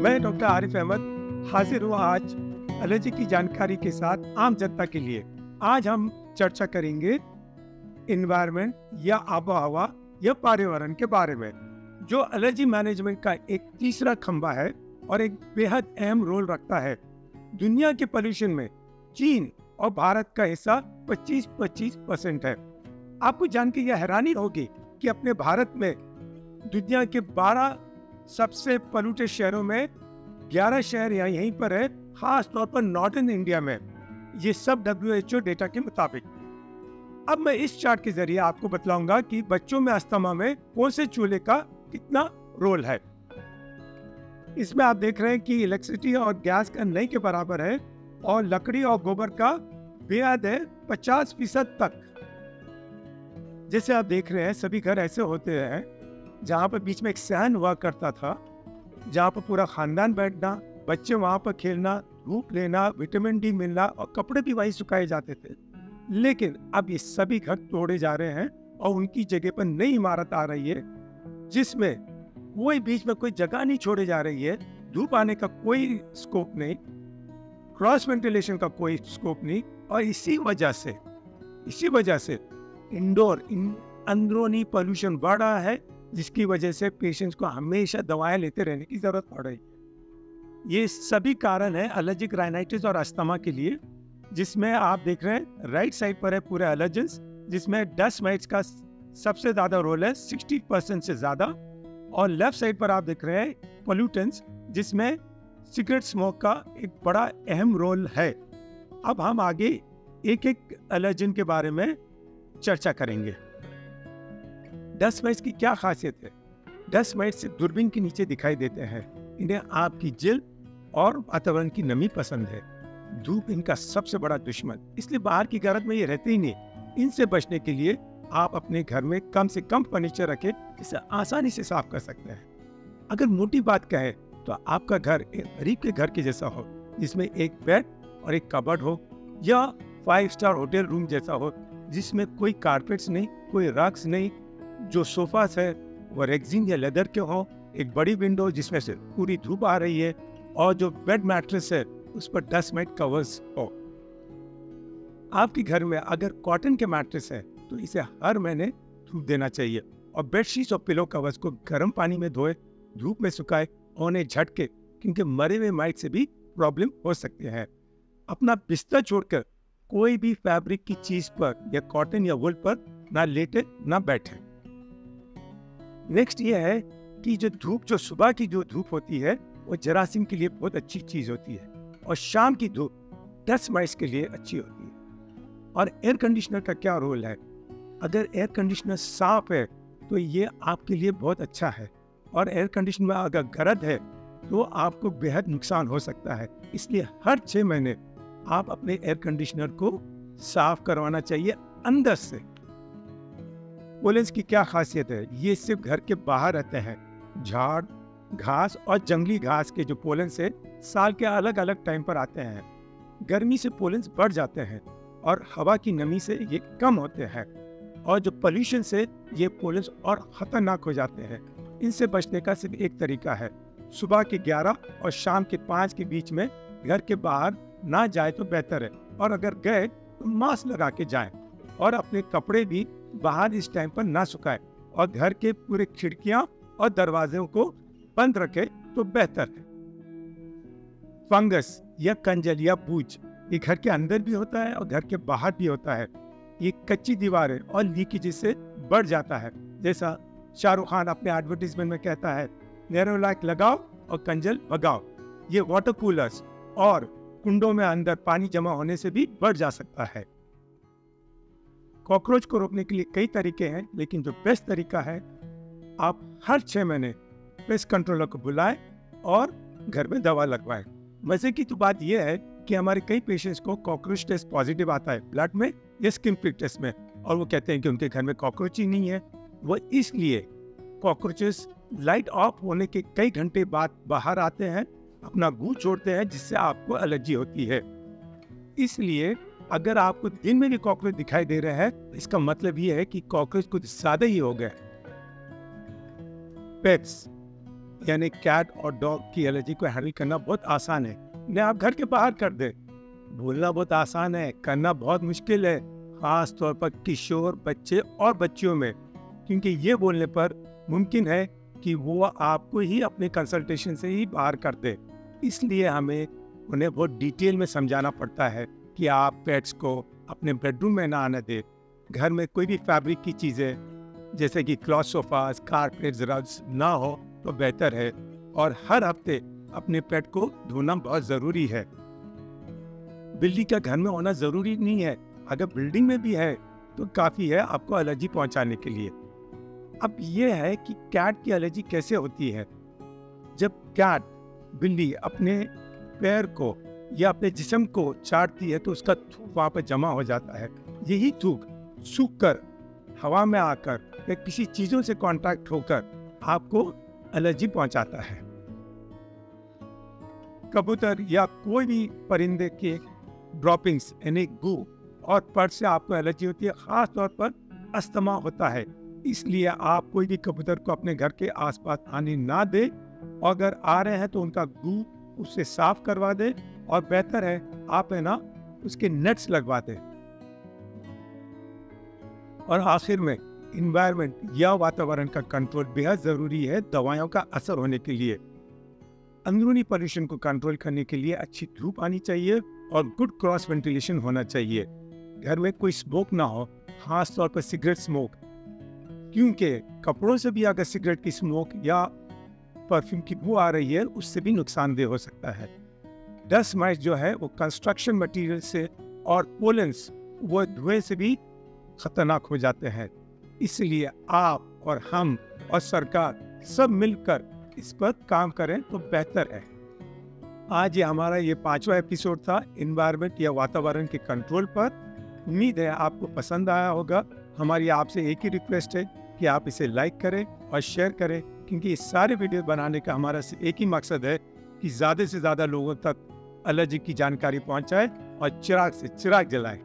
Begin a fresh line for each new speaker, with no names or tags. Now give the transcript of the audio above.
मैं डॉक्टर आरिफ अहमद हाजिर हुआ आज एलर्जी की जानकारी के साथ आम जनता के लिए। आज हम चर्चा करेंगे इन्वायरमेंट या आबोहवा या पर्यावरण के बारे में, जो एलर्जी मैनेजमेंट का एक तीसरा खंभा है और एक बेहद अहम रोल रखता है। दुनिया के पोल्यूशन में चीन और भारत का हिस्सा 25% है। आपको जानकर यह हैरानी होगी कि अपने भारत में दुनिया के 12 सबसे पोल्यूटेड शहरों में 11 शहर यहीं पर है, खास तौर पर नॉर्दर्न इंडिया में। ये सब WHO डेटा के मुताबिक। अब मैं इस चार्ट के जरिए आपको बतलाऊंगा कि बच्चों में अस्थमा में कौन से चूल्हे का कितना रोल है। इसमें आप देख रहे हैं कि इलेक्ट्रिसिटी और गैस का नहीं के बराबर है और लकड़ी और गोबर का बेहद है 50% तक। जैसे आप देख रहे हैं सभी घर ऐसे होते हैं जहाँ पर बीच में एक सहन हुआ करता था, जहाँ पर पूरा खानदान बैठना, बच्चे वहाँ पर खेलना, धूप लेना, विटामिन डी मिलना और कपड़े भी वहीं सुखाए जाते थे। लेकिन अब ये सभी घर तोड़े जा रहे हैं और उनकी जगह पर नई इमारत आ रही है जिसमें कोई बीच में कोई जगह नहीं छोड़ी जा रही है, धूप आने का कोई स्कोप नहीं, क्रॉस वेंटिलेशन का कोई स्कोप नहीं। और इसी वजह से इंडोर अंदरूनी पोल्यूशन बढ़ रहा है, जिसकी वजह से पेशेंट्स को हमेशा दवाएं लेते रहने की जरूरत पड़ रही है। ये सभी कारण है एलर्जिक राइनाइटिस और अस्थमा के लिए, जिसमें आप देख रहे हैं राइट साइड पर है पूरे एलर्जेंस, जिसमें डस्ट माइट्स का सबसे ज्यादा रोल है 60% से ज्यादा, और लेफ्ट साइड पर आप देख रहे हैं पोल्यूटेंट्स, जिसमें सिगरेट स्मोक का एक बड़ा अहम रोल है। अब हम आगे एक एक एलर्जन के बारे में चर्चा करेंगे। डस्ट माइट्स की क्या खासियत है? डस्ट माइट्स से दूरबीन के नीचे दिखाई देते हैं। इन्हें आपकी जिल्द और वातावरण की नमी पसंद है। धूप इनका सबसे बड़ा दुश्मन, इसलिए बाहर की गर्द में ये रहते ही नहीं। इनसे बचने के लिए आप अपने घर में कम से कम फर्नीचर रखें, इसे आसानी से साफ कर सकते हैं। अगर मोटी बात कहें तो आपका घर एक गरीब के घर के जैसा हो, जिसमें एक बेड और एक कबर्ड हो, या 5 स्टार होटल रूम जैसा हो, जिसमें कोई कारपेट्स नहीं, कोई रग्स नहीं, जो सोफास है वो रेक्सिन या लेदर के हो, एक बड़ी विंडो जिसमें से पूरी धूप आ रही है, और जो बेड मैट्रेस है उस पर डस्ट माइट कवर्स हो। आपके घर में अगर कॉटन के मैट्रेस है तो इसे हर महीने धूप देना चाहिए, और बेडशीट्स और पिलो कवर्स को गर्म पानी में धोए, धूप में सुखाए और उन्हें झटके, क्योंकि मरे हुए माइट से भी प्रॉब्लम हो सकते हैं। अपना बिस्तर छोड़कर कोई भी फैब्रिक की चीज पर या कॉटन या वुल पर ना लेटे ना बैठे। नेक्स्ट ये है कि जो सुबह की जो धूप होती है वो जरासीम के लिए बहुत अच्छी चीज होती है, और शाम की धूप डस्ट माइट्स के लिए अच्छी होती है। और एयर कंडीशनर का क्या रोल है? अगर एयर कंडीशनर साफ है तो ये आपके लिए बहुत अच्छा है, और एयर कंडीशनर में अगर गरद है तो आपको बेहद नुकसान हो सकता है। इसलिए हर 6 महीने आप अपने एयर कंडीशनर को साफ करवाना चाहिए अंदर से। पोलेंस की क्या खासियत है? ये सिर्फ घर के बाहर रहते हैं। झाड़, घास और जंगली घास के जो पोलेंस है साल के अलग अलग टाइम पर आते हैं। गर्मी से पोलेंस बढ़ जाते हैं और हवा की नमी से ये कम होते हैं, और जो पोल्यूशन से ये पोलेंस और खतरनाक हो जाते हैं। इनसे बचने का सिर्फ एक तरीका है, सुबह के 11 और शाम के 5 के बीच में घर के बाहर ना जाए तो बेहतर है, और अगर गए तो मास्क लगा के जाएं, और अपने कपड़े भी बाहर इस टाइम पर ना सुखाएं, और घर के पूरे खिड़कियां और दरवाजों को बंद रखें तो बेहतर है। फंगस या कंजल या बूच ये घर के अंदर भी होता है और घर के बाहर भी होता है। ये कच्ची दीवारें और लीकेज से बढ़ जाता है। जैसा शाहरुख खान अपने एडवर्टीजमेंट में कहता है, नेरोलैक लगाओ और कंजल भगाओ। ये वाटर कूलर्स और कुंडों में अंदर पानी जमा होने से भी बढ़ जा सकता है। कॉकरोच को रोकने के लिए कई तरीके हैं, लेकिन जो बेस्ट तरीका है, आप हर 6 महीने पेस्ट कंट्रोलर को बुलाएं और घर में दवा लगवाएं। मजे की तो बात यह है कि हमारे कई पेशेंट्स को कॉकरोच टेस्ट पॉजिटिव आता है ब्लड में या स्किन प्रिक टेस्ट में, और वो कहते हैं कि उनके घर में कॉकरोच ही नहीं है। वो इसलिए कॉकरोचेस लाइट ऑफ होने के कई घंटे बाद बाहर आते हैं, अपना गूं छोड़ते हैं, जिससे आपको एलर्जी होती है। इसलिए अगर आपको दिन में भी कॉकरोच दिखाई दे रहे हैं, इसका मतलब ये है कि कॉकरोच कुछ ज्यादा ही हो गए। पेट्स, यानी कैट और डॉग की एलर्जी को हैंडल करना बहुत आसान है। इन्हें आप घर के बाहर कर दें। बोलना बहुत आसान है, करना बहुत मुश्किल है, खास तौर पर किशोर बच्चे और बच्चियों में, क्योंकि ये बोलने पर मुमकिन है कि वो आपको ही अपने कंसल्टेशन से ही बाहर कर दे। इसलिए हमें उन्हें बहुत डिटेल में समझाना पड़ता है कि आप पेट्स को अपने बेडरूम में ना आने दें। घर में कोई भी फैब्रिक की चीज़ें जैसे कि क्लॉथ सोफास, कारपेट्स, रग्स ना हो तो बेहतर है, और हर हफ्ते अपने पेट को धोना बहुत ज़रूरी है। बिल्ली का घर में होना ज़रूरी नहीं है, अगर बिल्डिंग में भी है तो काफ़ी है आपको एलर्जी पहुंचाने के लिए। अब ये है कि कैट की एलर्जी कैसे होती है। जब कैट बिल्ली अपने पैर को या अपने जिस्म को चाटती है तो उसका थूक वहाँ पर जमा हो जाता है। यही थूक सूख कर हवा में आकर या किसी चीज़ों से कांटेक्ट होकर आपको एलर्जी पहुंचाता है। कबूतर या कोई भी परिंदे के ड्रॉपिंग्स यानी गू और पर से आपको एलर्जी होती है, खास तौर पर अस्थमा होता है। इसलिए आप कोई भी कबूतर को अपने घर के आसपास आने ना दे, अगर आ रहे हैं तो उनका गू उससे साफ करवा दे, और बेहतर है आप है ना उसके नेट्स लगवा दें। और आखिर में इन्वायरमेंट या वातावरण का कंट्रोल बेहद जरूरी है दवाइयों का असर होने के लिए। अंदरूनी पोल्यूशन को कंट्रोल करने के लिए अच्छी धूप आनी चाहिए और गुड क्रॉस वेंटिलेशन होना चाहिए। घर में कोई स्मोक ना हो, खास तौर पर सिगरेट स्मोक, क्योंकि कपड़ों से भी अगर सिगरेट की स्मोक या परफ्यूम की बू आ रही है उससे भी नुकसानदेह हो सकता है। डस्ट माइट जो है वो कंस्ट्रक्शन मटेरियल से और पोलेंस वो धुएं से भी खतरनाक हो जाते हैं। इसलिए आप और हम और सरकार सब मिलकर इस पर काम करें तो बेहतर है। आज ये हमारा ये 5वां एपिसोड था एनवायरनमेंट या वातावरण के कंट्रोल पर। उम्मीद है आपको पसंद आया होगा। हमारी आपसे एक ही रिक्वेस्ट है कि आप इसे लाइक करें और शेयर करें, क्योंकि इस सारे वीडियो बनाने का हमारा एक ही मकसद है कि ज़्यादा से ज़्यादा लोगों तक एलर्जी की जानकारी पहुंचाए और चिराग से चिराग जलाएं।